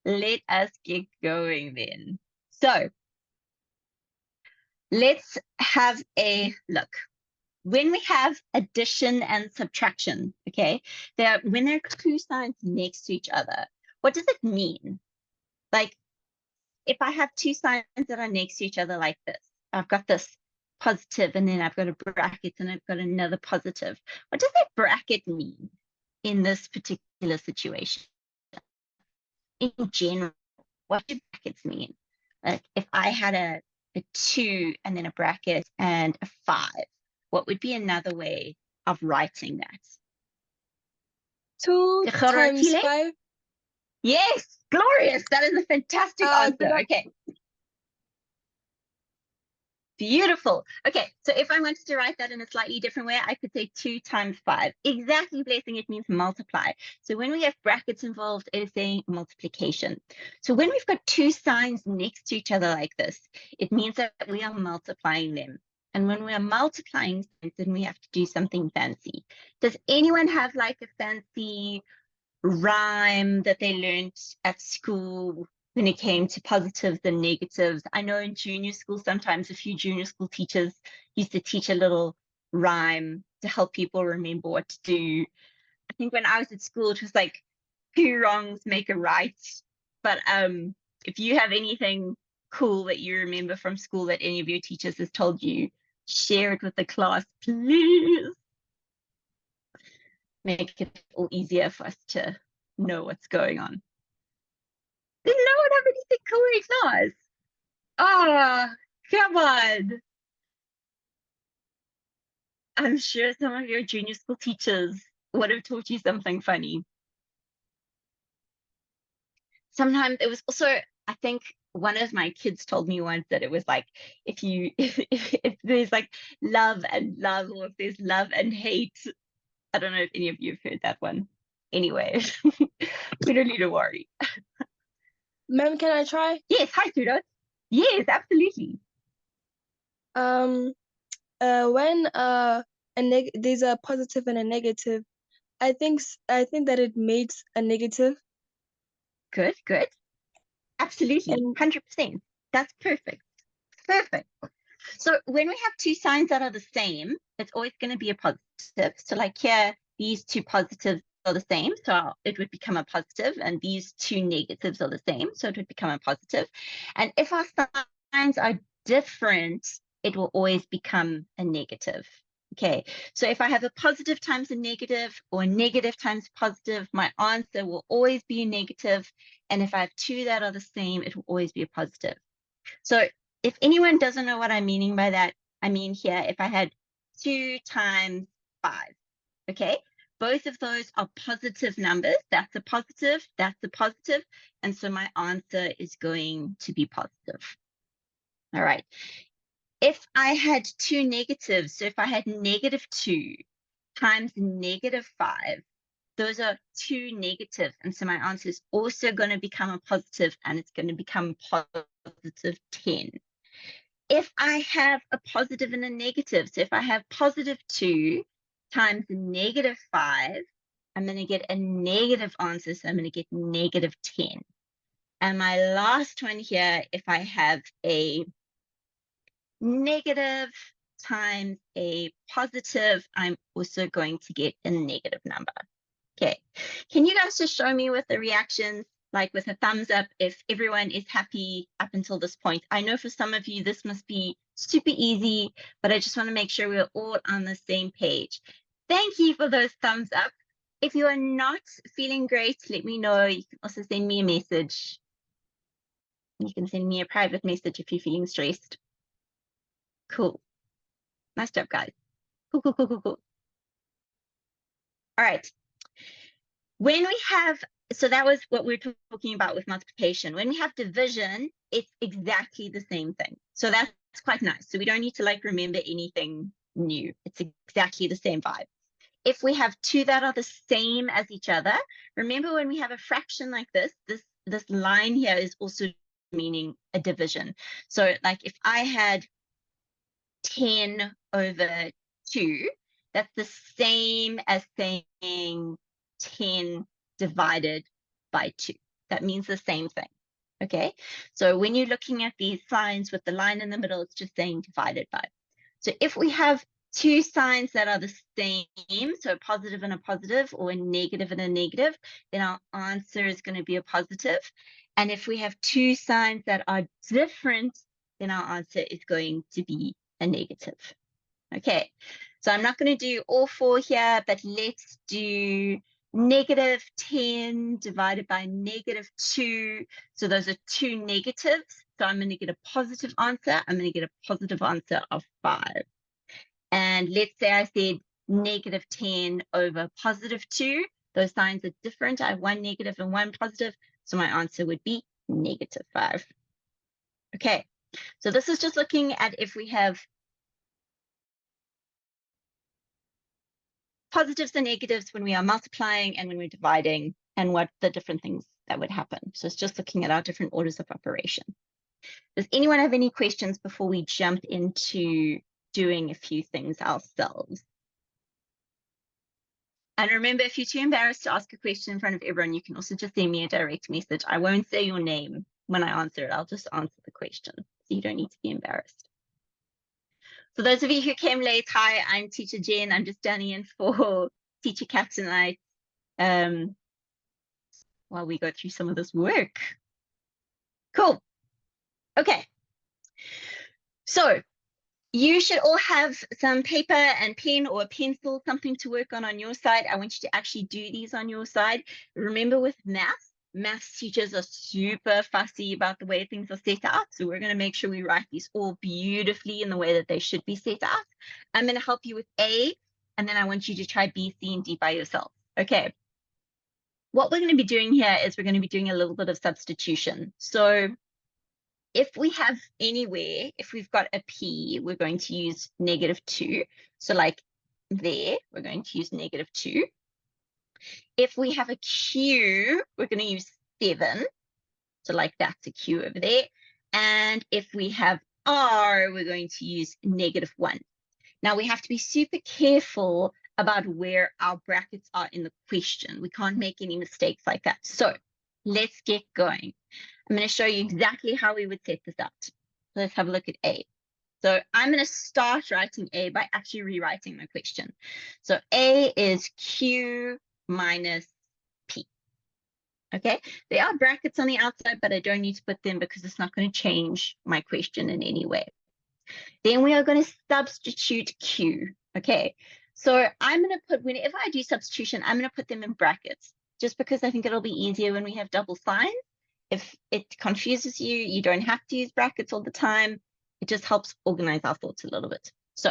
let us get going then. So let's have a look. When we have addition and subtraction, okay, when there are two signs next to each other, what does it mean? Like, if I have two signs that are next to each other like this, I've got this positive and then I've got a bracket and I've got another positive. What does that bracket mean in this particular situation? In general, what do brackets mean? Like if I had a 2 and then a bracket and a 5, what would be another way of writing that? 2 times 5. Yes, glorious. That is a fantastic answer. Okay. Beautiful. Okay, so if I wanted to write that in a slightly different way, I could say 2 times 5. Exactly, Blessing, it means multiply. So when we have brackets involved, it is saying multiplication. So when we've got two signs next to each other like this, it means that we are multiplying them. And when we are multiplying, then we have to do something fancy. Does anyone have like a fancy rhyme that they learned at school when it came to positives and negatives? I know in junior school, sometimes a few junior school teachers used to teach a little rhyme to help people remember what to do. I think when I was at school, it was like 2 wrongs make a right. But if you have anything cool that you remember from school that any of your teachers has told you, share it with the class, please. Make it all easier for us to know what's going on. Did no one have anything cool in class? Oh, come on. I'm sure some of your junior school teachers would have taught you something funny. Sometimes it was also, I think one of my kids told me once that it was like, if there's like love and love, or if there's love and hate. I don't know if any of you have heard that one. Anyway, we don't need to worry. Ma'am, can I try? Yes, hi, Tudor. Yes, absolutely. When there's a positive and a negative, I think that it makes a negative. Good. Absolutely, 100%. That's perfect. Perfect. So when we have two signs that are the same, it's always going to be a positive. So like here, these two positives are the same, so it would become a positive, and these two negatives are the same, so it would become a positive. And if our signs are different, it will always become a negative. Okay, so if I have a positive times a negative or a negative times positive, my answer will always be a negative. And if I have two that are the same, it will always be a positive. So if anyone doesn't know what I'm meaning by that, I mean here, if I had 2 times 5, okay? Both of those are positive numbers. That's a positive, that's a positive. And so my answer is going to be positive. All right. If I had two negatives, so if I had -2 times -5, those are two negatives. And so my answer is also going to become a positive, and it's going to become positive 10. If I have a positive and a negative, so if I have +2 times -5, I'm going to get a negative answer, so I'm going to get -10. And my last one here, if I have a negative times a positive, I'm also going to get a negative number. Okay, can you guys just show me with the reactions, like with a thumbs up, if everyone is happy up until this point? I know for some of you this must be super easy, but I just want to make sure we're all on the same page. Thank you for those thumbs up. If you are not feeling great, let me know. You can also send me a message. You can send me a private message if you're feeling stressed. Cool. Nice job, guys. Cool. All right. When we have, so that was what we were talking about with multiplication. When we have division, it's exactly the same thing. So that's quite nice. So we don't need to like remember anything new. It's exactly the same vibe. If we have two that are the same as each other, remember when we have a fraction like this line here is also meaning a division. So like if I had 10 over 2, that's the same as saying 10 divided by 2. That means the same thing. Okay, so when you're looking at these signs with the line in the middle, it's just saying divided by. So if we have two signs that are the same, so a positive and a positive, or a negative and a negative, then our answer is going to be a positive. And if we have two signs that are different, then our answer is going to be a negative. Okay, so I'm not going to do all four here, but let's do -10 divided by -2. So those are two negatives. So I'm going to get a positive answer. I'm going to get a positive answer of 5. And let's say I said -10 over +2. Those signs are different. I have one negative and one positive. So my answer would be -5. Okay, so this is just looking at if we have positives and negatives when we are multiplying and when we're dividing, and what the different things that would happen. So it's just looking at our different orders of operation. Does anyone have any questions before we jump into doing a few things ourselves? And remember, if you're too embarrassed to ask a question in front of everyone, you can also just send me a direct message. I won't say your name when I answer it. I'll just answer the question. So you don't need to be embarrassed. For those of you who came late, hi, I'm Teacher Jen. I'm just standing in for Teacher Kat tonight while we go through some of this work. Cool. Okay. So you should all have some paper and pen or a pencil, something to work on your side. I want you to actually do these on your side. Remember, with maths teachers are super fussy about the way things are set out. So we're going to make sure we write these all beautifully in the way that they should be set out. I'm going to help you with A, and then I want you to try B, C, and D by yourself. Okay. What we're going to be doing here is we're going to be doing a little bit of substitution. So if we have anywhere, if we've got a P, we're going to use -2. So like there, we're going to use -2. If we have a Q, we're going to use 7. So like that's a Q over there. And if we have R, we're going to use -1. Now we have to be super careful about where our brackets are in the question. We can't make any mistakes like that. So let's get going. I'm going to show you exactly how we would set this up. Let's have a look at A. So I'm going to start writing A by actually rewriting my question. So A is Q minus P. Okay, there are brackets on the outside, but I don't need to put them because it's not going to change my question in any way. Then we are going to substitute Q. Okay, so I'm going to put, whenever I do substitution, I'm going to put them in brackets, just because I think it'll be easier when we have double signs. If it confuses you, you don't have to use brackets all the time. It just helps organize our thoughts a little bit. So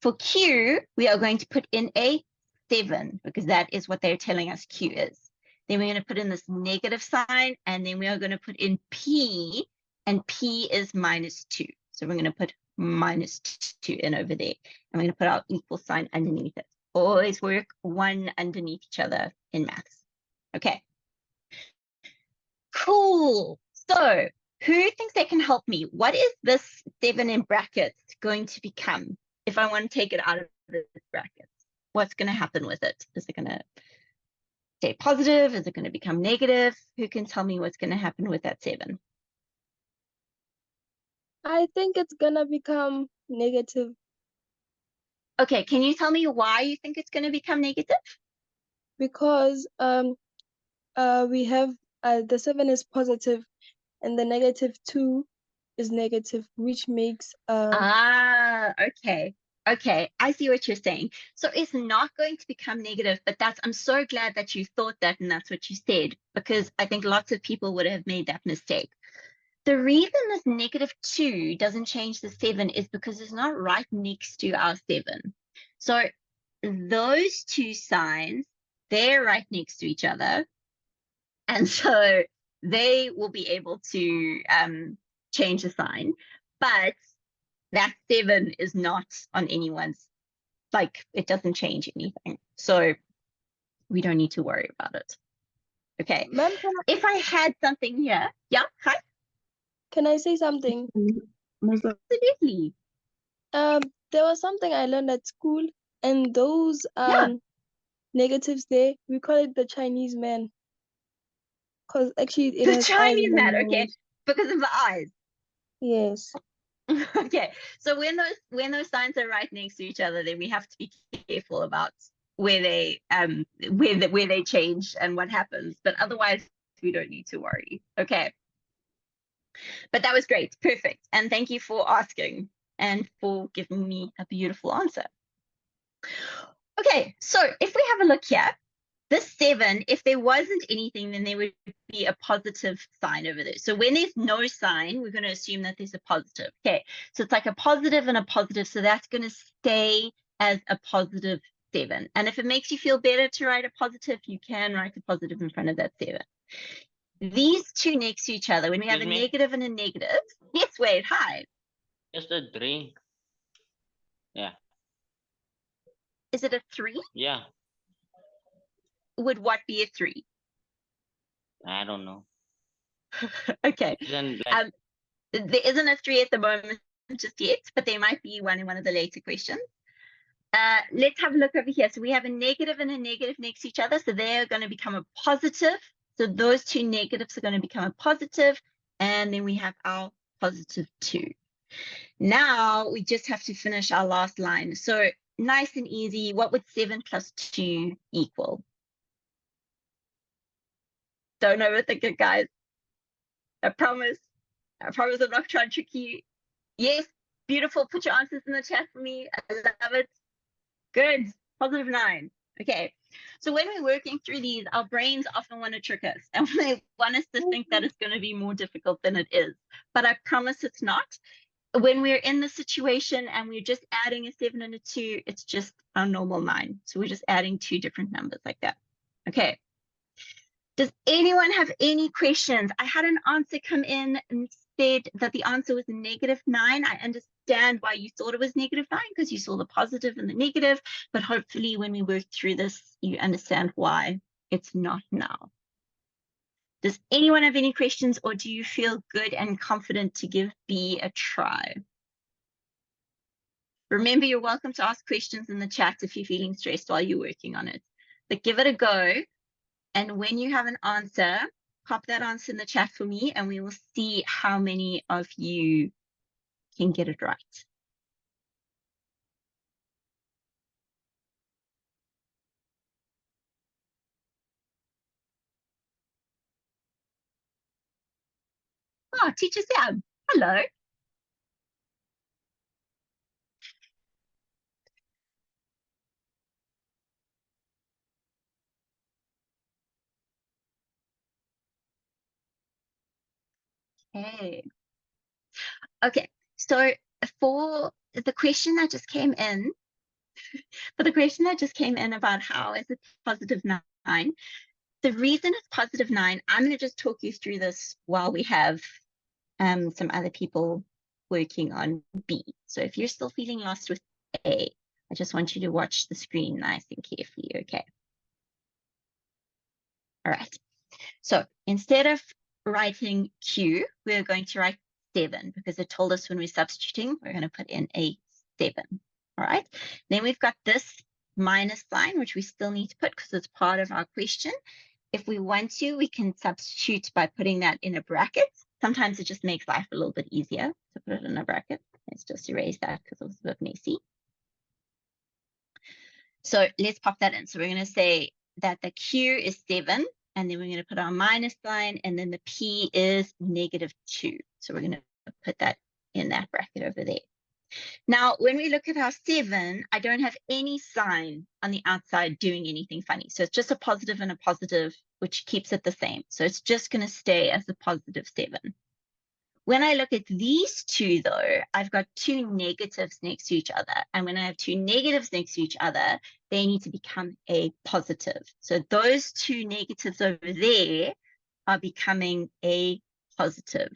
for Q, we are going to put in a 7, because that is what they're telling us Q is. Then we're going to put in this negative sign, and then we are going to put in P, and P is -2. So we're going to put -2 in over there, and we're going to put our equal sign underneath it. Always work one underneath each other in maths. Okay. Cool. So who thinks they can help me? What is this 7 in brackets going to become if I want to take it out of the brackets? What's going to happen with it? Is it going to stay positive? Is it going to become negative? Who can tell me what's going to happen with that 7? I think it's gonna become negative Okay, can you tell me why you think it's going to become negative? because we have the 7 is positive and the -2 is negative, which makes Okay. Okay, I see what you're saying. So it's not going to become negative, but I'm so glad that you thought that and that's what you said, because I think lots of people would have made that mistake. The reason this -2 doesn't change the 7 is because it's not right next to our 7. So those two signs, they're right next to each other. And so they will be able to change the sign. But that 7 is not on anyone's, like, it doesn't change anything. So we don't need to worry about it. Okay. Ma'am, If I had something here, yeah, hi. can I say something? Absolutely. There was something I learned at school, and those Yeah. negatives there, we call it the Chinese man. Because actually it The has eyes Chinese in the mat, okay, nose. because of the eyes. Yes. Okay, so when those signs are right next to each other, then we have to be careful about where they where they change and what happens. But otherwise, we don't need to worry. Okay. But that was great, perfect, and thank you for asking and for giving me a beautiful answer. Okay, so if we have a look here, this 7, if there wasn't anything, then there would be a positive sign over there. So when there's no sign, we're going to assume that there's a positive. Okay, so it's like a positive and a positive, so that's going to stay as a positive 7. And if it makes you feel better to write a positive, you can write a positive in front of that 7. These two next to each other, when we have a negative and a negative, yes, Wade, hi. Just a drink. Yeah. Is it a 3? Yeah. Would what be a 3? I don't know. Okay. Isn't like, There isn't a 3 at the moment just yet, but there might be one in one of the later questions. Let's have a look over here. So we have a negative and a negative next to each other. So they're going to become a positive. So those two negatives are going to become a positive. And then we have our positive 2. Now we just have to finish our last line. So nice and easy. What would 7 plus 2 equal? Don't overthink it, guys. I promise. I promise I'm not trying to trick you. Yes, beautiful. Put your answers in the chat for me. I love it. Good. Positive 9. Okay. So when we're working through these, our brains often want to trick us and they want us to think that it's going to be more difficult than it is. But I promise it's not. When we're in the situation and we're just adding a 7 and a 2, it's just our normal 9. So we're just adding 2 different numbers like that. Okay. Does anyone have any questions? I had an answer come in and said that the answer was -9. I understand why you thought it was -9 because you saw the positive and the negative, but hopefully when we work through this, you understand why it's not now. Does anyone have any questions, or do you feel good and confident to give B a try? Remember, you're welcome to ask questions in the chat if you're feeling stressed while you're working on it, but give it a go. And when you have an answer, pop that answer in the chat for me, and we will see how many of you can get it right. Oh, Teacher Sam, hello. Okay, so for the question that just came in, about how is it positive 9, the reason it's positive 9, I'm going to just talk you through this while we have some other people working on B. So if you're still feeling lost with A, I just want you to watch the screen nice and carefully, okay? All right. So instead of writing Q, we're going to write 7 because it told us when we're substituting, we're going to put in a 7. All right. Then we've got this minus sign, which we still need to put because it's part of our question. If we want to, we can substitute by putting that in a bracket. Sometimes it just makes life a little bit easier to put it in a bracket. Let's just erase that because it was a bit messy. So let's pop that in. So we're going to say that the Q is 7, and then we're going to put our minus sign, and then the P is -2. So we're going to put that in that bracket over there. Now, when we look at our 7, I don't have any sign on the outside doing anything funny. So it's just a positive and a positive, which keeps it the same. So it's just going to stay as a positive 7. When I look at these two, though, I've got 2 negatives next to each other. And when I have 2 negatives next to each other, they need to become a positive. So those 2 negatives over there are becoming a positive.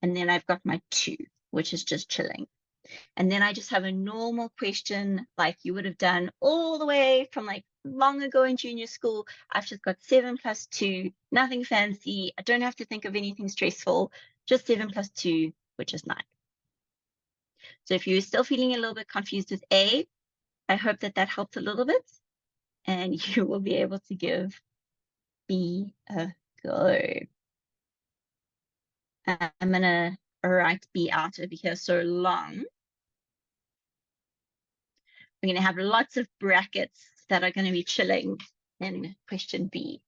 And then I've got my 2, which is just chilling. And then I just have a normal question like you would have done all the way from like long ago in junior school. I've just got 7 plus 2, nothing fancy. I don't have to think of anything stressful, just 7 plus 2, which is 9. So if you're still feeling a little bit confused with A, I hope that that helped a little bit and you will be able to give B a go. I'm gonna write B out over here so long. We're gonna have lots of brackets that are gonna be chilling in question B.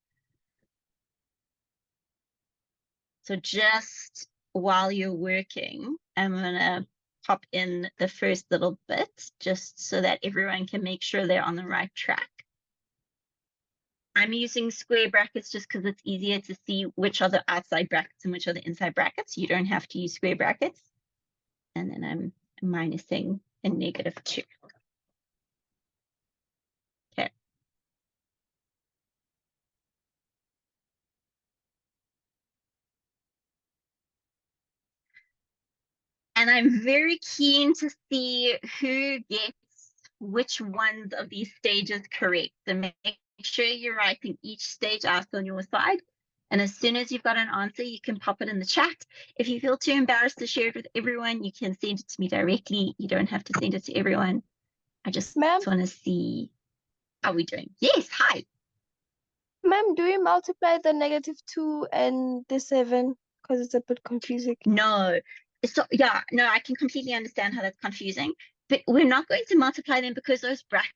So just while you're working, I'm gonna pop in the first little bit just so that everyone can make sure they're on the right track. I'm using square brackets just because it's easier to see which are the outside brackets and which are the inside brackets. You don't have to use square brackets. And then I'm minusing a -2. Okay. And I'm very keen to see who gets which ones of these stages correct. So make sure you're writing each stage out on your side. And as soon as you've got an answer, you can pop it in the chat. If you feel too embarrassed to share it with everyone, you can send it to me directly. You don't have to send it to everyone. I just Ma'am? want to see how we're doing. Yes, hi. Ma'am, do you multiply the -2 and the 7? Because it's a bit confusing. No. So yeah, no, I can completely understand how that's confusing. But we're not going to multiply them because those brackets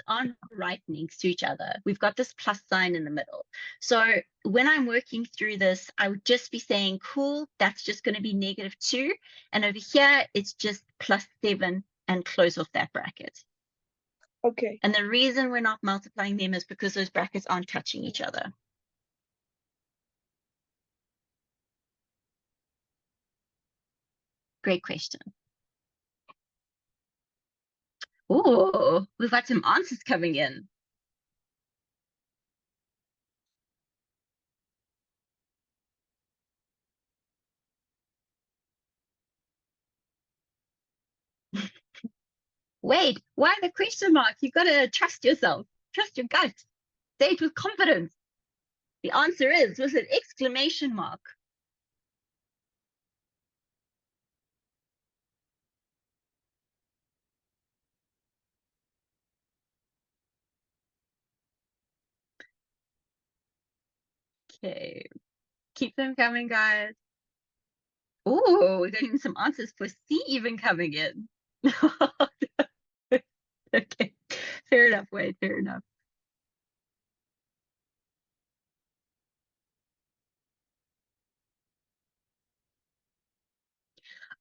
aren't right next to each other. We've got this plus sign in the middle. So when I'm working through this, I would just be saying, cool, that's just going to be -2. And over here, it's just +7 and close off that bracket. Okay. And the reason we're not multiplying them is because those brackets aren't touching each other. Great question. Oh, we've got some answers coming in. Wait, why the question mark? You've got to trust yourself. Trust your gut. Say it with confidence. The answer is with an exclamation mark. Okay. Keep them coming, guys. Oh, we're getting some answers for C even coming in. Okay. Fair enough, Wade. Fair enough.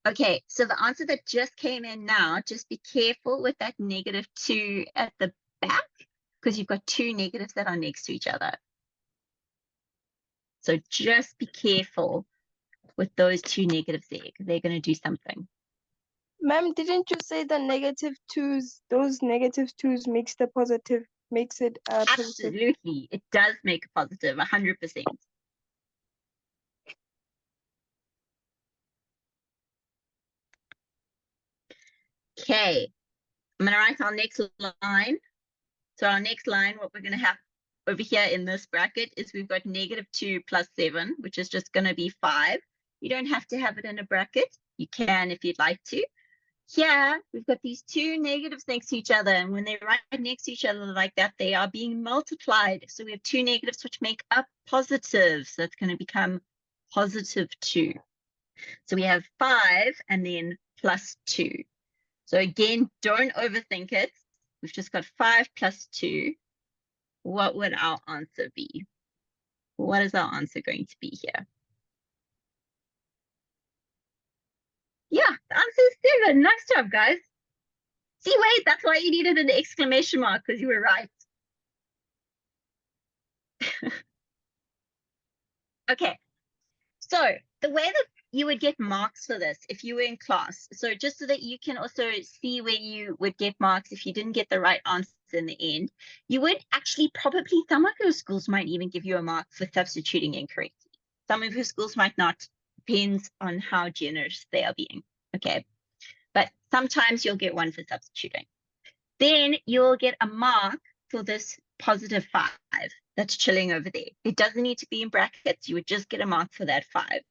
Okay, so the answer that just came in now, just be careful with that -2 at the back because you've got two negatives that are next to each other. So just be careful with those two negatives there because they're going to do something. Ma'am, didn't you say the -2s, those -2s makes the positive, makes it positive? Absolutely, it does make a positive, 100%. Okay, I'm going to write our next line. So our next line, what we're going to have over here in this bracket is we've got -2 plus 7, which is just going to be 5. You don't have to have it in a bracket. You can if you'd like to. Here, we've got these two negatives next to each other. And when they're right next to each other like that, they are being multiplied. So we have two negatives which make up positives. So it's going to become +2. So we have 5 and then +2. So again, don't overthink it. We've just got 5 plus 2. What would our answer be? What is our answer going to be here? Yeah, the answer is 7. Nice job, guys. See, wait, that's why you needed an exclamation mark, because you were right. Okay, so the way that you would get marks for this if you were in class, so just so that you can also see where you would get marks if you didn't get the right answer in the end, you would actually probably, some of your schools might even give you a mark for substituting incorrectly. Some of your schools might not, depends on how generous they are being, okay? But sometimes you'll get 1 for substituting. Then you'll get a mark for this +5 that's chilling over there. It doesn't need to be in brackets. You would just get a mark for that 5.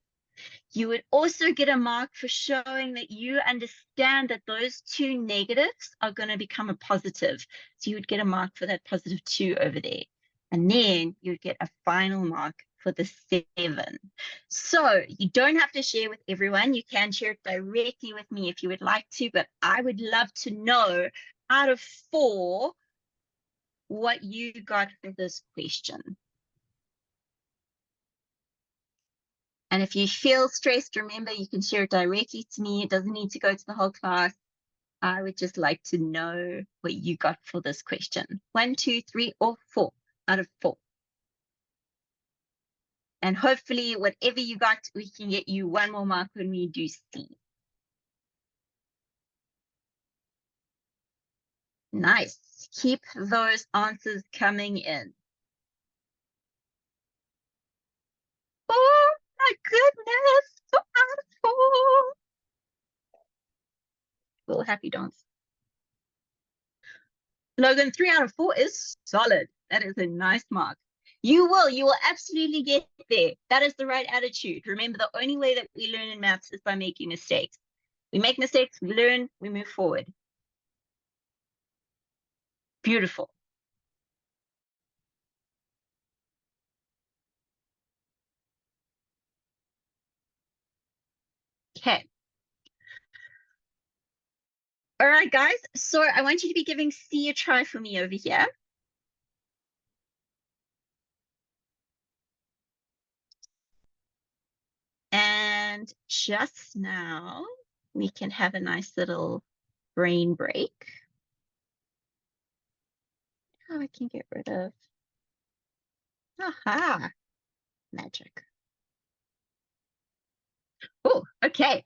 You would also get a mark for showing that you understand that those two negatives are going to become a positive. So you would get a mark for that +2 over there. And then you'd get a final mark for the 7. So you don't have to share with everyone. You can share it directly with me if you would like to, but I would love to know out of 4 what you got for this question. And if you feel stressed, remember, you can share it directly to me. It doesn't need to go to the whole class. I would just like to know what you got for this question. 1, 2, 3, or 4 out of 4. And hopefully, whatever you got, we can get you 1 more mark when we do C. Nice. Keep those answers coming in. Oh my goodness. 4 out of 4. Little happy dance. Logan, 3 out of 4 is solid. That is a nice mark. You will absolutely get there. That is the right attitude. Remember, the only way that we learn in maths is by making mistakes. We make mistakes, we learn, we move forward. Beautiful. Okay. All right, guys. So I want you to be giving C a try for me over here. And just now, we can have a nice little brain break. Oh, I can get rid of. Aha. Magic. Oh, okay.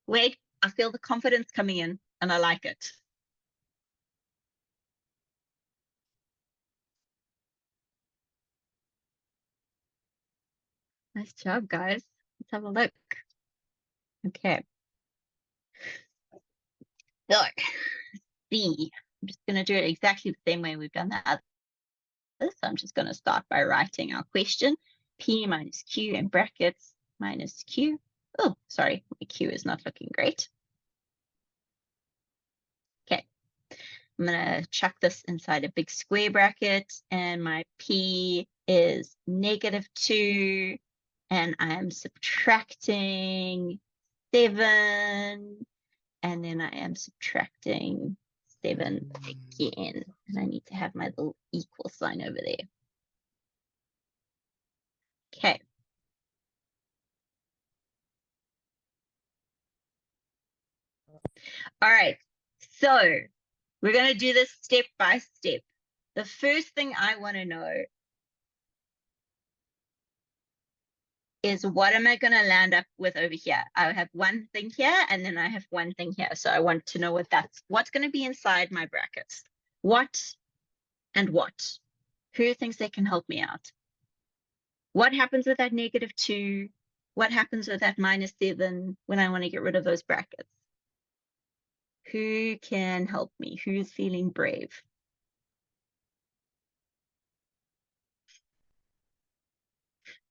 Wait, I feel the confidence coming in and I like it. Nice job, guys. Let's have a look. Okay. So, B. I'm just going to do it exactly the same way we've done the other. So I'm just going to start by writing our question. P minus Q in brackets minus Q. Oh, sorry, my Q is not looking great. Okay. I'm going to chuck this inside a big square bracket, and my P is -2, and I'm subtracting 7, and then I am subtracting 7 again, and I need to have my little equal sign over there. Okay. All right, so we're going to do this step by step. The first thing I want to know is, what am I going to land up with over here? I have one thing here, and then I have one thing here. So I want to know what's going to be inside my brackets. What and what? Who thinks they can help me out? What happens with that -2? What happens with that -7 when I want to get rid of those brackets? Who can help me? Who's feeling brave?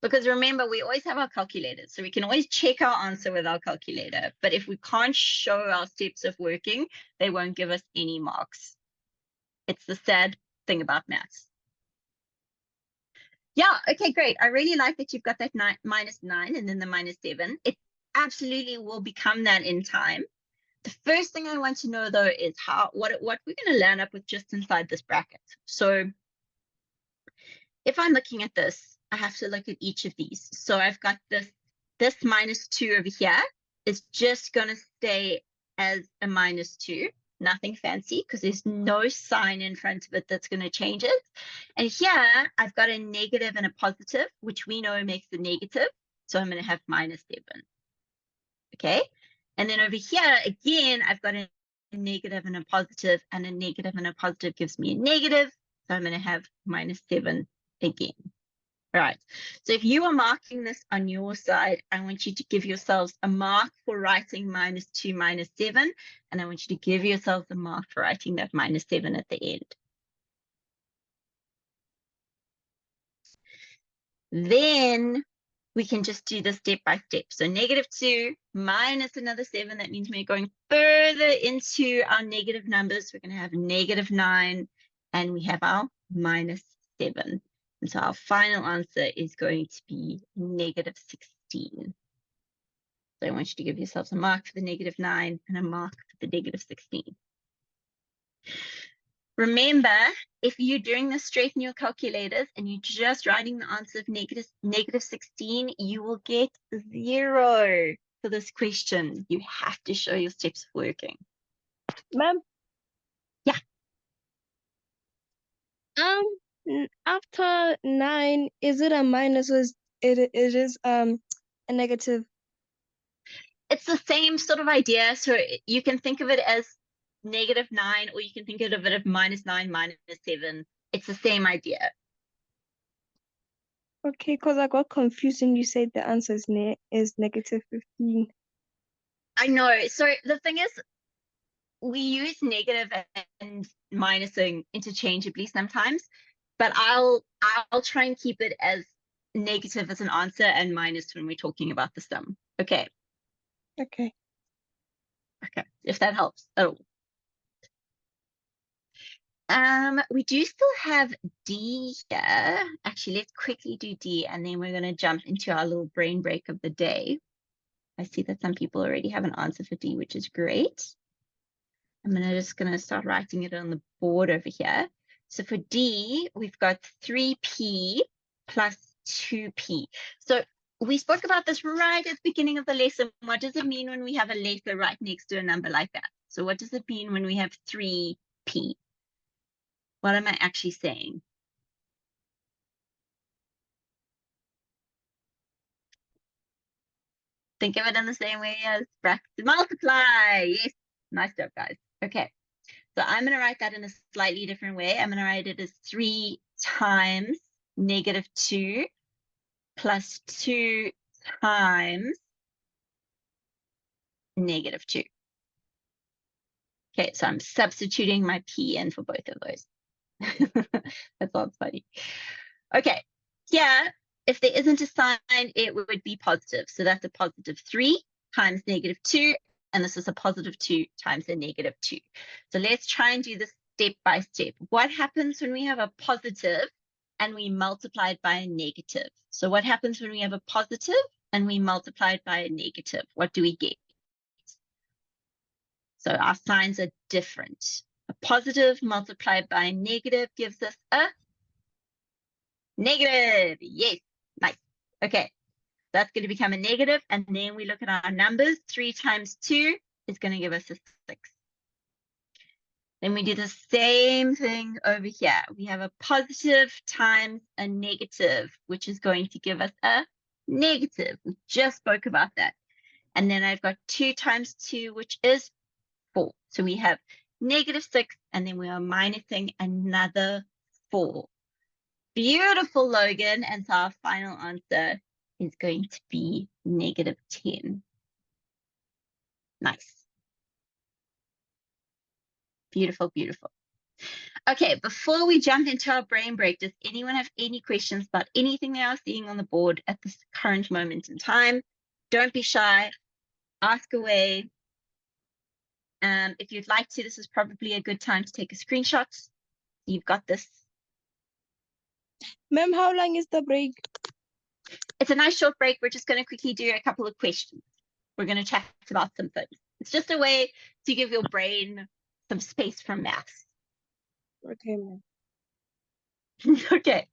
Because remember, we always have our calculators, so we can always check our answer with our calculator. But if we can't show our steps of working, they won't give us any marks. It's the sad thing about maths. Yeah, okay, great. I really like that you've got that -9 and then the -7. It absolutely will become that in time. The first thing I want to know, though, is what we're going to land up with just inside this bracket. So if I'm looking at this, I have to look at each of these. So I've got this -2 over here is just going to stay as a -2. Nothing fancy, because there's no sign in front of it that's going to change it. And here I've got a negative and a positive, which we know makes a negative. So I'm going to have -7. Okay. And then over here, again, I've got a negative and a positive, and a negative and a positive gives me a negative. So I'm going to have -7 again. All right. So if you are marking this on your side, I want you to give yourselves a mark for writing -2, -7, and I want you to give yourselves a mark for writing that -7 at the end. Then we can just do this step by step. So -2 minus another 7, that means we're going further into our negative numbers. We're going to have -9, and we have our -7. And so our final answer is going to be negative 16. So I want you to give yourselves a mark for the negative 9 and a mark for the negative 16. Remember, if you're doing this straight in your calculators and you're just writing the answer of negative 16, you will get 0 for this question. You have to show your steps working. Ma'am? Yeah. After 9, is it a minus or it is a negative? It's the same sort of idea. So you can think of it as negative 9, or you can think of it as minus 9, minus 7. It's the same idea. Okay, because I got confused and you said the answer is negative 15. I know. So the thing is, we use negative and minusing interchangeably sometimes, but I'll try and keep it as negative as an answer and minus when we're talking about the sum. Okay. Okay. Okay. If that helps at all. We do still have D here. Actually, let's quickly do D, and then we're going to jump into our little brain break of the day. I see that some people already have an answer for D, which is great. I'm just going to start writing it on the board over here. So for D, we've got 3p plus 2p. So we spoke about this right at the beginning of the lesson. What does it mean when we have a letter right next to a number like that? So what does it mean when we have 3p? What am I actually saying? Think of it in the same way as brackets multiply. Yes, nice job, guys. Okay, so I'm going to write that in a slightly different way. I'm going to write it as 3 times negative 2 plus 2 times negative 2. Okay, so I'm substituting my p in for both of those. That sounds funny. Okay, here, if there isn't a sign, it would be positive. So that's a positive 3 times negative 2, and this is a positive 2 times a negative 2. So let's try and do this step by step. What happens when we have a positive and we multiply it by a negative? So what happens when we have a positive and we multiply it by a negative? What do we get? So our signs are different. A positive multiplied by a negative gives us a negative. Yes, nice. Okay, that's going to become a negative, and then we look at our numbers. 3 times 2 is going to give us a 6. Then we do the same thing over here. We have a positive times a negative, which is going to give us a negative. We just spoke about that. And then I've got 2 times 2, which is 4. So we have negative 6, and then we are minusing another 4. Beautiful, Logan. And so our final answer is going to be negative 10. Nice. Beautiful, beautiful. Okay, before we jump into our brain break, does anyone have any questions about anything they are seeing on the board at this current moment in time? Don't be shy. Ask away. If you'd like to, this is probably a good time to take a screenshot. You've got this. Ma'am, how long is the break? It's a nice short break. We're just going to quickly do a couple of questions. We're going to chat about some things. It's just a way to give your brain some space from maths. Okay, ma'am. Okay.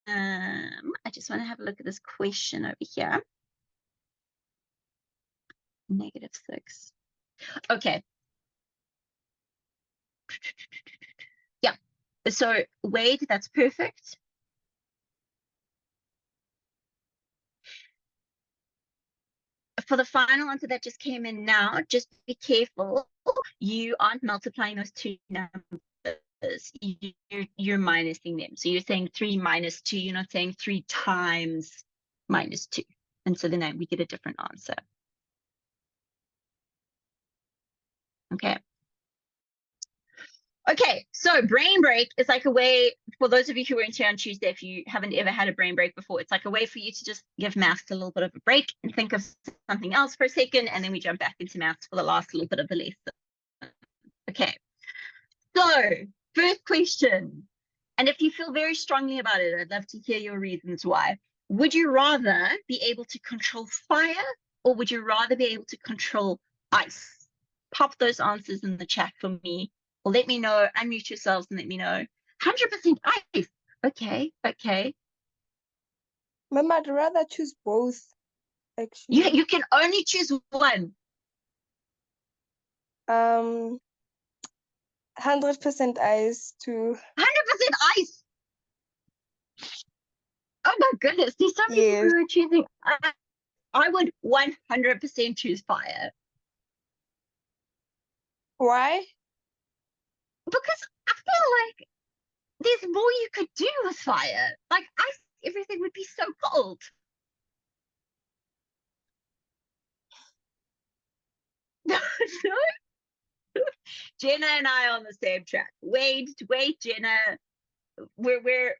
I just want to have a look at this question over here. Negative 6. Okay. Yeah. So Wade, that's perfect. For the final answer that just came in now, just be careful. You aren't multiplying those two numbers. You're minusing them. So you're saying 3 minus 2. You're not saying 3 times minus 2. And so then we get a different answer. Okay. Okay, so brain break is like a way, for those of you who weren't here on Tuesday, if you haven't ever had a brain break before, it's like a way for you to just give maths a little bit of a break and think of something else for a second, and then we jump back into maths for the last little bit of the lesson. Okay, so First question. And if you feel very strongly about it, I'd love to hear your reasons why. Would you rather be able to control fire, or would you rather be able to control ice? Pop those answers in the chat for me, or let me know. Unmute yourselves and let me know. 100% ice. Okay, okay. Mom, I'd rather choose both, actually. You can only choose one. 100% ice too. 100% ice. Oh my goodness, there's so many people who are choosing. I would 100% choose fire. Why? Because I feel like there's more you could do with fire. Like ice, everything would be so cold. No, Jenna and I are on the same track. Wait, Jenna. We're there.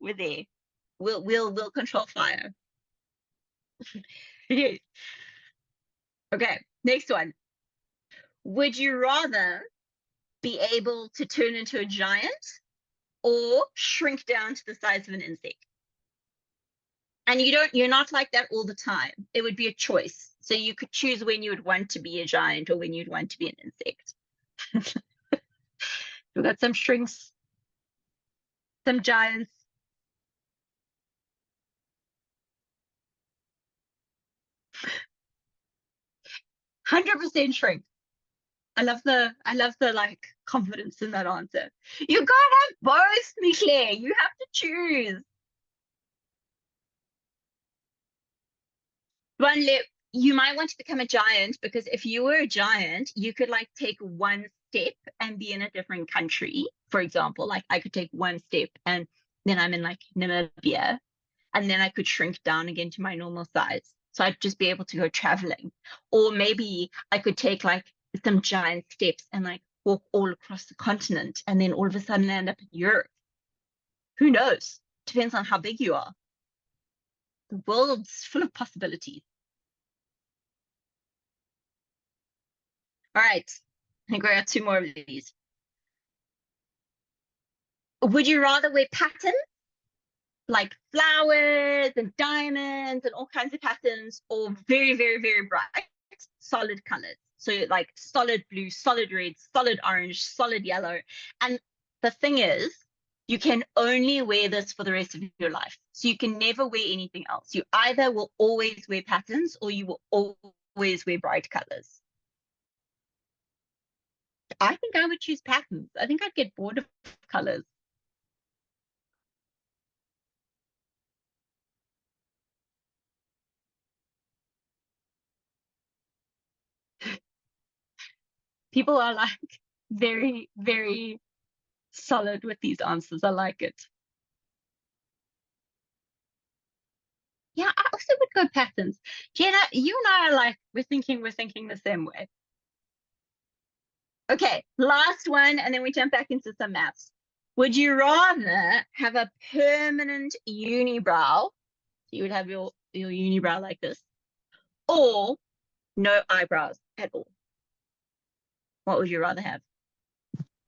We're there. We'll control fire. Yes. Okay, next one. Would you rather be able to turn into a giant or shrink down to the size of an insect? And you're not like that all the time. It would be a choice. So you could choose when you would want to be a giant or when you'd want to be an insect. We've got some shrinks, some giants. "100% shrink." I love the like confidence in that answer. You can't have both, Michele. You have to choose. One lip. You might want to become a giant, because if you were a giant, you could like take one step and be in a different country. For example, like I could take one step and then I'm in like Namibia, and then I could shrink down again to my normal size. So I'd just be able to go traveling. Or maybe I could take like some giant steps and like walk all across the continent, and then all of a sudden end up in Europe. Who knows? Depends on how big you are. The world's full of possibilities. All right, I think we got two more of these. Would you rather wear patterns like flowers and diamonds and all kinds of patterns, or very, very, very bright, solid colors? So like solid blue, solid red, solid orange, solid yellow. And the thing is, you can only wear this for the rest of your life. So you can never wear anything else. You either will always wear patterns, or you will always wear bright colors. I think I would choose patterns. I think I'd get bored of colors. People are like very, very solid with these answers. I like it. Yeah, I also would go patterns. Jenna, you and I are like, we're thinking the same way. Okay, last one, and then we jump back into some maths. Would you rather have a permanent unibrow? You would have your unibrow like this, or no eyebrows at all? What would you rather have?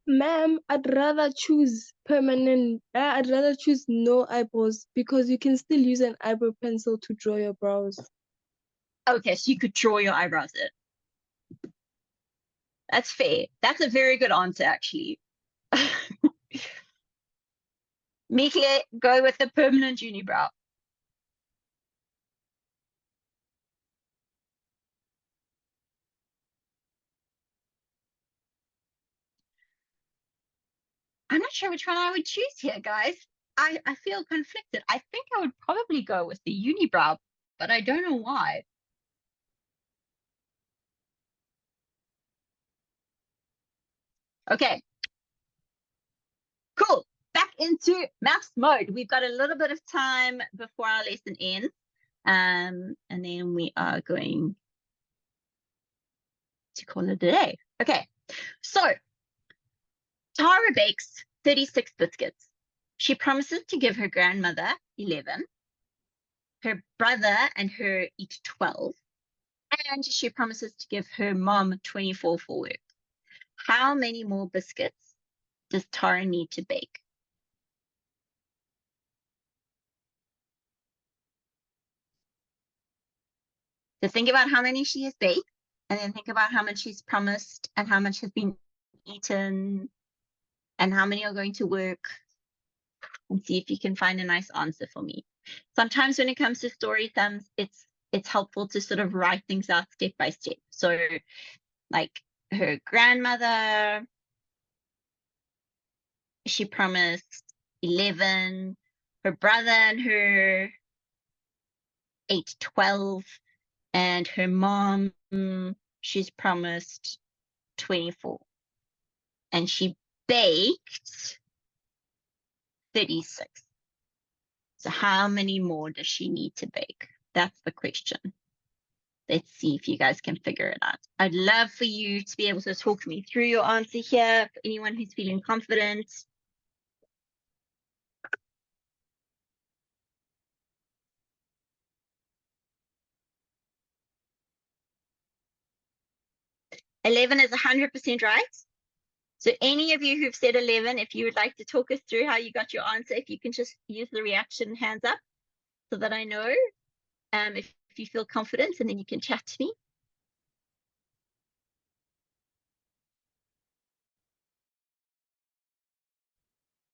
Ma'am, I'd rather choose permanent. I'd rather choose no eyebrows, because you can still use an eyebrow pencil to draw your brows. Okay, so you could draw your eyebrows in. That's fair. That's a very good answer, actually. Michele, go with the permanent unibrow. I'm not sure which one I would choose here, guys. I feel conflicted. I think I would probably go with the unibrow, but I don't know why. Okay. Cool. Back into maths mode. We've got a little bit of time before our lesson ends. And then we are going to call it a day. Okay. So Tara bakes 36 biscuits. She promises to give her grandmother 11, her brother and her each 12, and she promises to give her mom 24 for work. How many more biscuits does Tara need to bake? So think about how many she has baked, and then think about how much she's promised and how much has been eaten and how many are going to work, and see if you can find a nice answer for me. Sometimes when it comes to story sums, it's helpful to sort of write things out step by step. So like her grandmother, she promised 11, her brother and her ate 12, and her mom, she's promised 24. And she baked 36. So how many more does she need to bake? That's the question. Let's see if you guys can figure it out. I'd love for you to be able to talk me through your answer here, for anyone who's feeling confident. $11 is 100% right. So any of you who've said 11, if you would like to talk us through how you got your answer, if you can just use the reaction hands up so that I know if you feel confident, and then you can chat to me.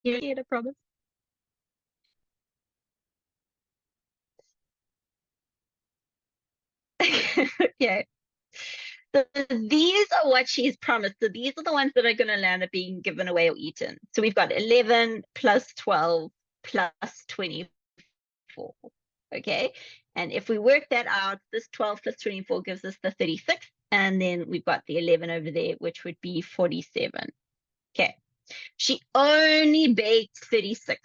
You get a promise? Okay. So these are what she's promised. So these are the ones that are going to land up being given away or eaten. So we've got 11 plus 12 plus 24. Okay. And if we work that out, this 12 plus 24 gives us the 36. And then we've got the 11 over there, which would be 47. Okay. She only baked 36.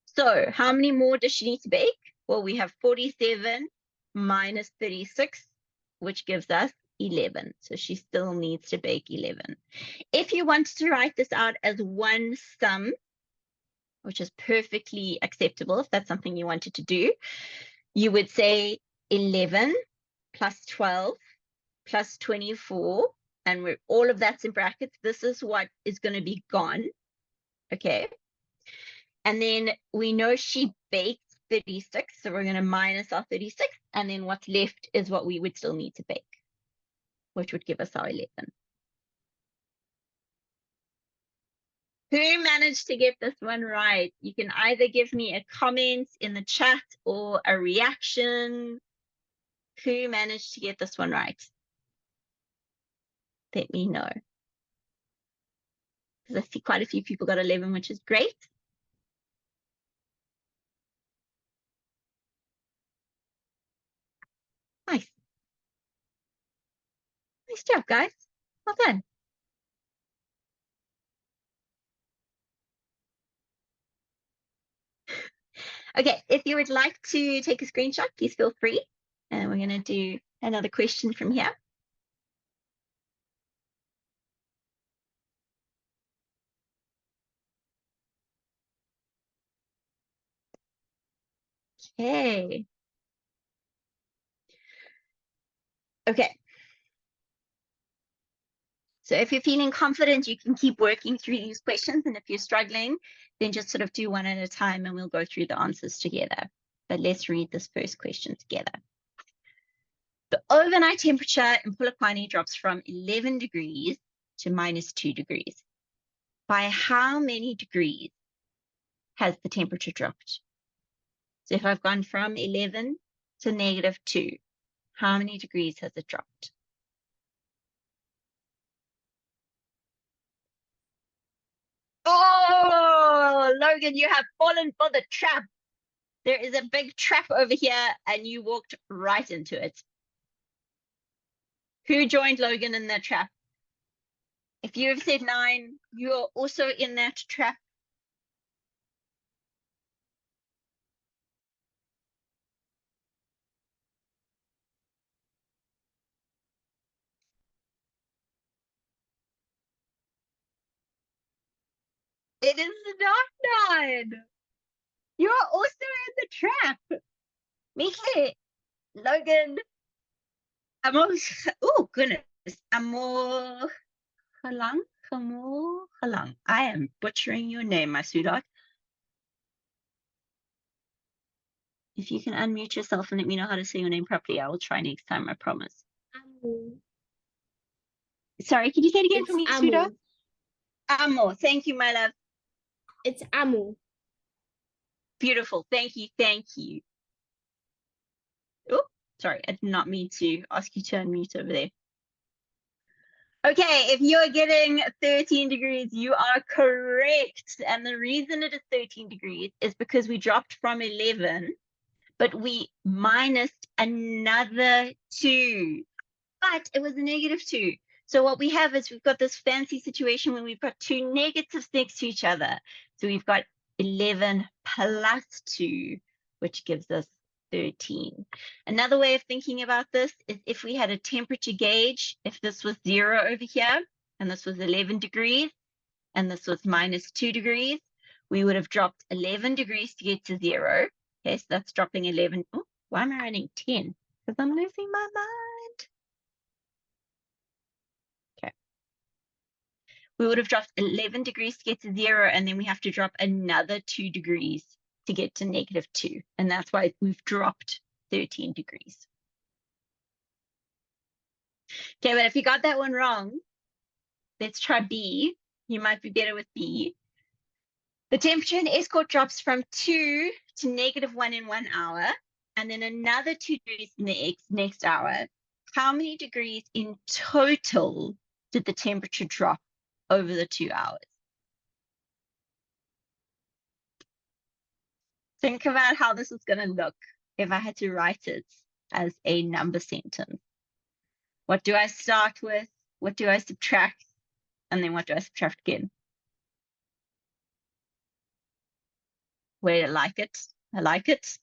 So how many more does she need to bake? Well, we have 47 minus 36, which gives us 11. So she still needs to bake 11. If you wanted to write this out as one sum, which is perfectly acceptable if that's something you wanted to do, you would say 11 plus 12 plus 24, and all of that's in brackets. This is what is going to be gone. Okay. And then we know she baked 36, so we're going to minus our 36, and then what's left is what we would still need to bake, which would give us our 11. Who managed to get this one right? You can either give me a comment in the chat or a reaction. Who managed to get this one right? Let me know. Because I see quite a few people got 11, which is great. Nice. Nice job, guys. Well done. Okay, if you would like to take a screenshot, please feel free. And we're going to do another question from here. Okay. Okay. So if you're feeling confident, you can keep working through these questions. And if you're struggling, then just sort of do one at a time and we'll go through the answers together. But let's read this first question together. The overnight temperature in Polokwane drops from 11 degrees to -2 degrees. By how many degrees has the temperature dropped? So if I've gone from 11 to -2, how many degrees has it dropped? Oh, Logan, you have fallen for the trap. There is a big trap over here and you walked right into it. Who joined Logan in that trap? If you have said 9, you're also in that trap. It is not 9. You are also in the trap. Mihle, Logan, oh goodness, Amo Halang. Kamal Halang. I am butchering your name, my sweetheart. If you can unmute yourself and let me know how to say your name properly, I will try next time, I promise. Amo. Sorry, can you say it again It's for me, Amo. sweetheart? Amo. Thank you, my love. It's Amo. Beautiful. Thank you. Thank you. Oh, sorry. I did not mean to ask you to unmute over there. Okay, if you're getting 13 degrees, you are correct. And the reason it is 13 degrees is because we dropped from 11, but we minused another 2. But it was a -2. So what we have is we've got this fancy situation when we've got 2 negatives next to each other. So we've got 11 plus 2, which gives us 13. Another way of thinking about this is if we had a temperature gauge, if this was 0 over here, and this was 11 degrees, and this was -2 degrees, we would have dropped 11 degrees to get to 0. Okay, so that's dropping 11. Oh, why am I writing 10? Because I'm losing my mind. Okay. We would have dropped 11 degrees to get to 0, and then we have to drop another 2 degrees to get to -2. And that's why we've dropped 13 degrees. Okay, but if you got that one wrong, let's try B. You might be better with B. The temperature in Escort drops from 2 to -1 in 1 hour, and then another 2 degrees in the next hour. How many degrees in total did the temperature drop over the 2 hours? Think about how this is going to look if I had to write it as a number sentence. What do I start with? What do I subtract? And then what do I subtract again? Wait, I like it. I like it.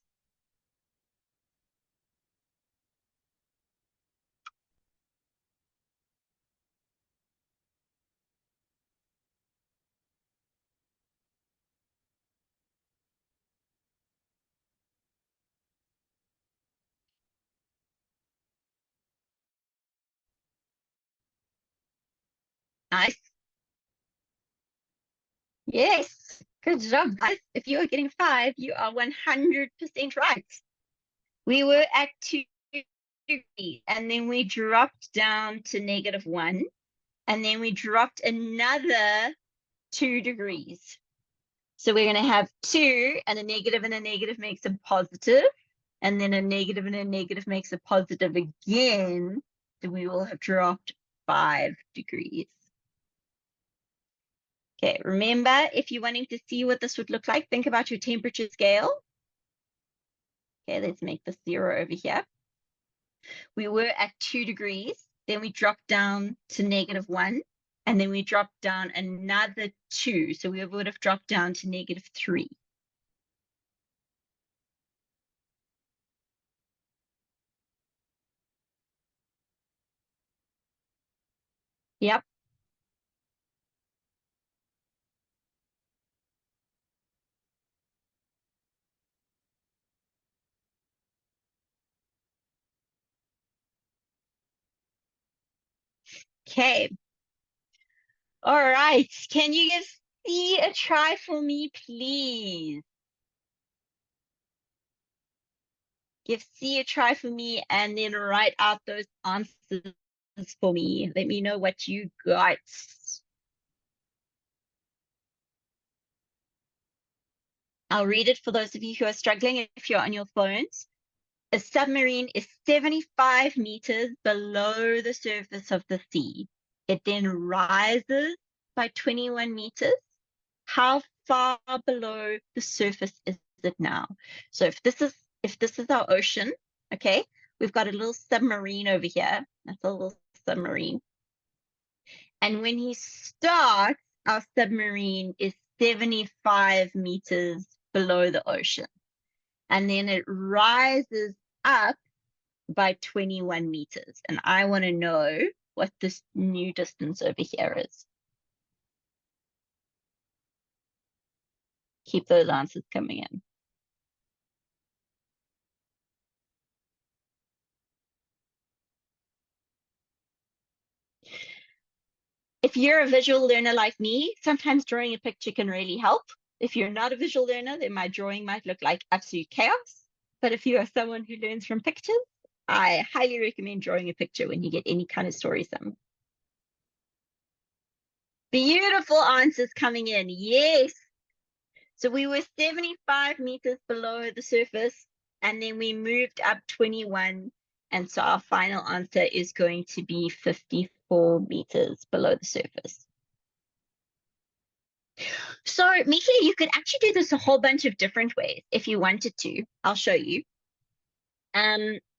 Nice. Yes. Good job, guys. If you are getting 5, you are 100% right. We were at 2 degrees, and then we dropped down to -1, and then we dropped another 2 degrees. So we're going to have 2, and a negative makes a positive, and then a negative and a negative makes a positive again. So we will have dropped 5 degrees. Okay, remember, if you're wanting to see what this would look like, think about your temperature scale. Okay, let's make this 0 over here. We were at 2 degrees, then we dropped down to -1, and then we dropped down another 2. So we would have dropped down to -3. Yep. Okay. All right. Can you give C a try for me, please? Give C a try for me and then write out those answers for me. Let me know what you got. I'll read it for those of you who are struggling if you're on your phones. A submarine is 75 meters below the surface of the sea. It then rises by 21 meters. How far below the surface is it now? So if this is our ocean, okay, we've got a little submarine over here. That's a little submarine. And when he starts, our submarine is 75 meters below the ocean. And then it rises up by 21 meters. And I want to know what this new distance over here is. Keep those answers coming in. If you're a visual learner like me, sometimes drawing a picture can really help. If you're not a visual learner, then my drawing might look like absolute chaos. But if you are someone who learns from pictures, I highly recommend drawing a picture when you get any kind of story sum. Beautiful answers coming in. Yes. So we were 75 meters below the surface, and then we moved up 21. And so our final answer is going to be 54 meters below the surface. So, Mika, you could actually do this a whole bunch of different ways if you wanted to. I'll show you.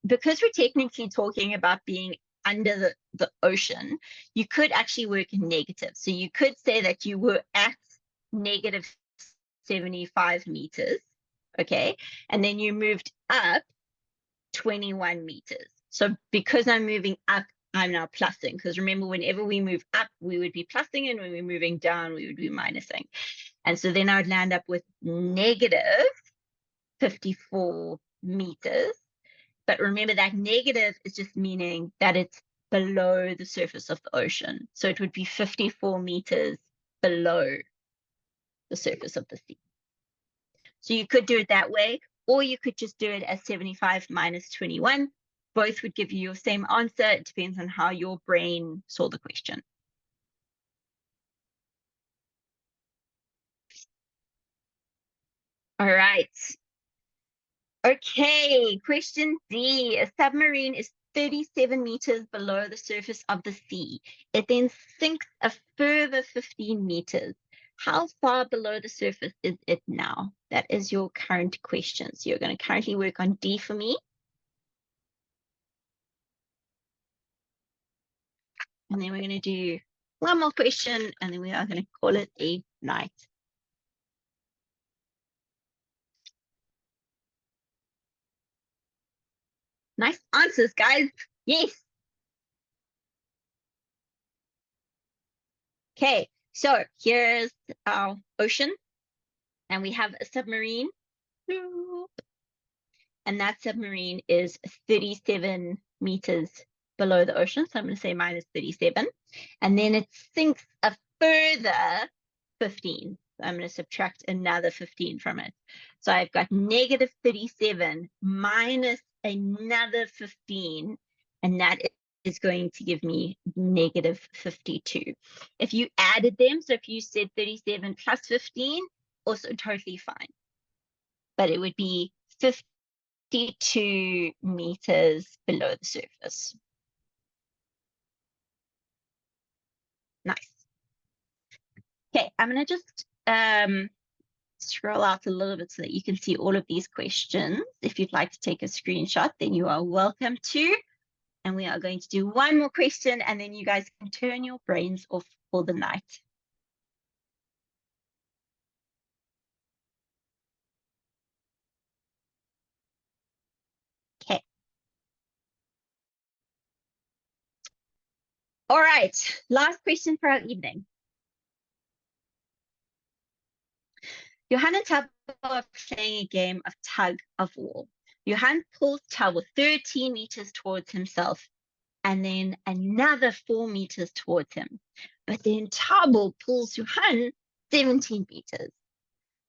Because we're technically talking about being under the ocean, you could actually work negative. So you could say that you were at negative 75 meters, okay? And then you moved up 21 meters. So because I'm moving up, I'm now plussing. Because remember, whenever we move up, we would be plussing, and when we're moving down, we would be minusing. And so then I would land up with negative 54 meters. But remember, that negative is just meaning that it's below the surface of the ocean. So it would be 54 meters below the surface of the sea. So you could do it that way, or you could just do it as 75 minus 21. Both would give you your same answer. It depends on how your brain saw the question. All right. Okay, question D. A submarine is 37 meters below the surface of the sea. It then sinks a further 15 meters. How far below the surface is it now? That is your current question. So you're going to currently work on D for me. And then we're going to do one more question, and then we are going to call it a night. Nice answers, guys. Yes. Okay, so here's our ocean, and we have a submarine. And that submarine is 37 meters below the ocean. So I'm going to say minus 37. And then it sinks a further 15. So I'm going to subtract another 15 from it. So I've got negative 37 minus another 15. And that is going to give me negative 52. If you added them, so if you said 37 plus 15, also totally fine. But it would be 52 meters below the surface. Nice. Okay, I'm going to just scroll out a little bit so that you can see all of these questions. If you'd like to take a screenshot, then you are welcome to. And we are going to do one more question, and then you guys can turn your brains off for the night. Okay. All right, last question for our evening. Johan and Tabo are playing a game of tug of war. Johan pulls Tabo 13 meters towards himself, and then another 4 meters towards him. But then Tabo pulls Johan 17 meters.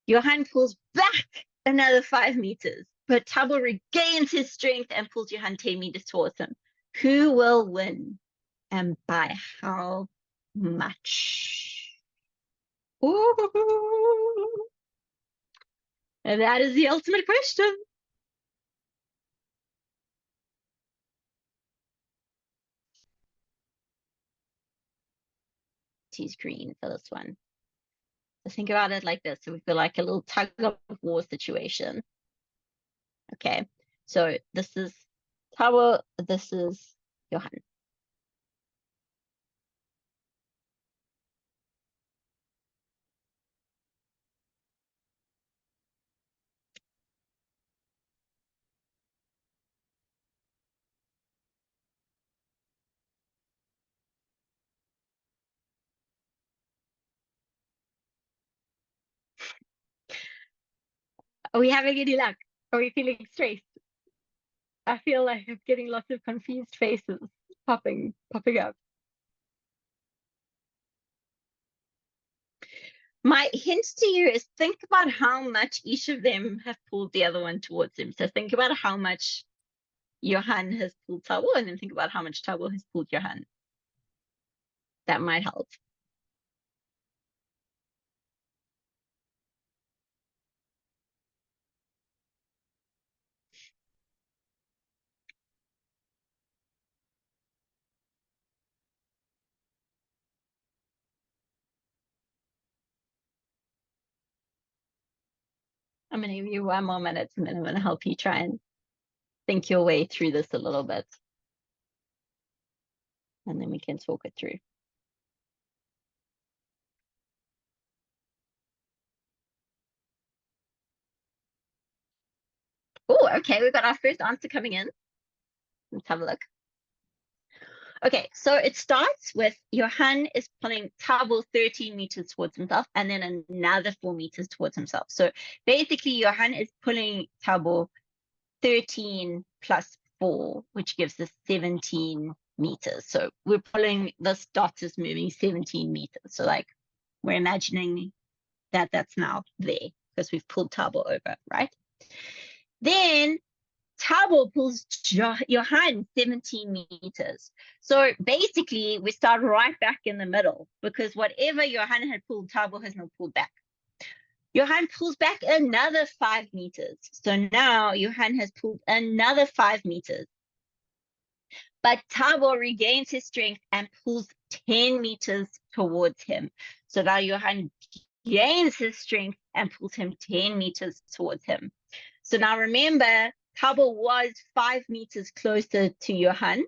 Johan pulls back another 5 meters, but Tabo regains his strength and pulls Johan 10 meters towards him. Who will win, and by how much? Ooh. And that is the ultimate question. Choose green for this one. So think about it like this. So we've got like a little tug of war situation. Okay, so this is Tabo, this is Johan. Are we having any luck? Are we feeling stressed? I feel like I'm getting lots of confused faces popping up. My hint to you is think about how much each of them have pulled the other one towards them. So think about how much Johan has pulled Tabo, and then think about how much Tabo has pulled Johan. That might help. I'm going to give you 1 more minute, and then I'm going to help you try and think your way through this a little bit. And then we can talk it through. Oh, okay, we've got our first answer coming in. Let's have a look. Okay, so it starts with Johan is pulling Tabo 13 meters towards himself and then another 4 meters towards himself. So basically, Johan is pulling Tabo 13 plus 4, which gives us 17 meters. So we're pulling, this dot is moving 17 meters. So like we're imagining that that's now there because we've pulled Tabo over, right? Then Tabo pulls Johan 17 meters. So basically, we start right back in the middle because whatever Johan had pulled, Tabo has now pulled back. Johan pulls back another 5 meters. So now Johan has pulled another 5 meters. But Tabo regains his strength and pulls 10 meters towards him. So now Johan gains his strength and pulls him 10 meters towards him. So now remember, Tabo was 5 meters closer to Johan.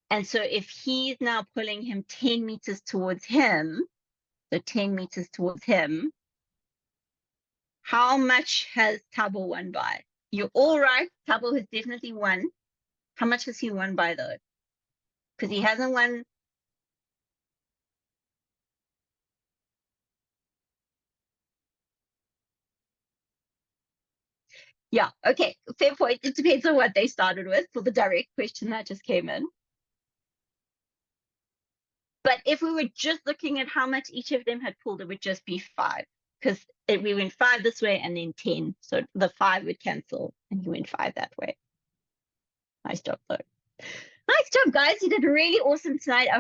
And so if he's now pulling him 10 meters towards him, so 10 meters towards him, how much has Tabo won by? You're all right. Tabo has definitely won. How much has he won by though? Because he hasn't won. Yeah, okay, fair point. It depends on what they started with for the direct question that just came in. But if we were just looking at how much each of them had pulled, it would just be 5. Because we went 5 this way and then 10. So the 5 would cancel and he went 5 that way. Nice job, though. Nice job, guys. You did really awesome tonight. I